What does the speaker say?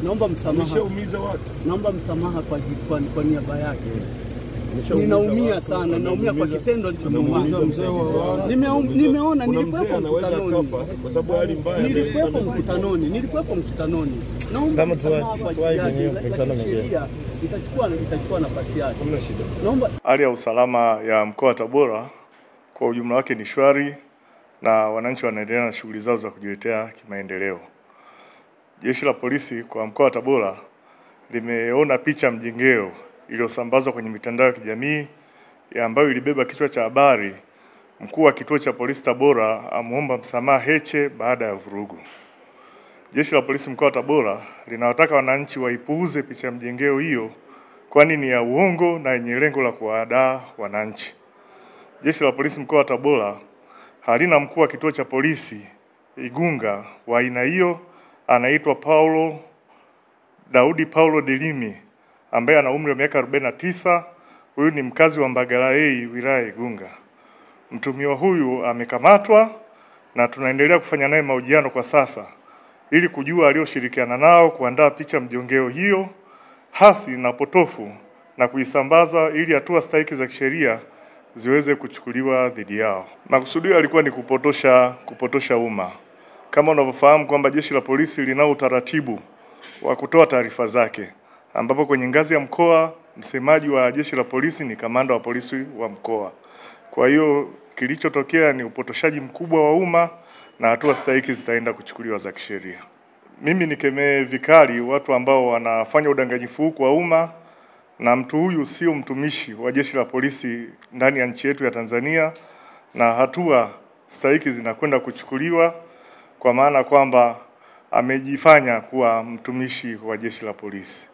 Naomba msamaha. Umeshaumiza watu. Naomba msamaha kwa niaba yake. Ninaumia sana, naumia kwa kitendo nilichomfanya. Nimeona nilikuwepo mkutanoni. Kwa sababu hali mbaya. Nilikuwepo mkutanoni. Naomba msamaha kwa mkutano mwingine. Itachukua nafasi yake. Hamna shida. Naomba. Hali ya usalama ya mkoa wa Tabora kwa ujumla wake ni shwari na wananchi wanaendelea na shughuli zao za kujiletea kimaendeleo. Jeshi la polisi kwa mkoa wa Tabora limeona picha mjengeo iliyosambazwa kwenye mitandao ya kijamii ambayo ilibeba kichwa cha habari, mkuu wa kituo cha polisi Tabora amuomba msamaha Heche baada ya vurugu. Jeshi la polisi mkoa wa Tabora linawataka wananchi waipuuze picha mjengeo hiyo, kwani ni ya uongo na yenye lengo la kuwahadaa wananchi. Jeshi la polisi mkoa wa Tabora halina mkuu wa kituo cha polisi Igunga wa aina hiyo, anaitwa Daudi Paulo Delimi ambaye ana umri wa miaka 49. Huyu ni mkazi wa Mbagala A wilaya Igunga. Mtumiwa huyu amekamatwa na tunaendelea kufanya naye mahojiano kwa sasa ili kujua alioshirikiana nao kuandaa picha mjongeo hiyo hasi na potofu na kuisambaza ili hatua stahiki za kisheria ziweze kuchukuliwa dhidi yao. Makusudio yalikuwa ni kupotosha umma. Kama unavyofahamu kwamba jeshi la polisi linao utaratibu wa kutoa taarifa zake, ambapo kwenye ngazi ya mkoa msemaji wa jeshi la polisi ni kamanda wa polisi wa mkoa. Kwa hiyo kilichotokea ni upotoshaji mkubwa wa umma na hatua stahiki zitaenda kuchukuliwa za kisheria. Mimi nikemee vikali watu ambao wanafanya udanganyifu huu kwa umma, na mtu huyu sio mtumishi wa jeshi la polisi ndani ya nchi yetu ya Tanzania, na hatua stahiki zinakwenda kuchukuliwa kwa maana kwamba amejifanya kuwa mtumishi wa jeshi la polisi.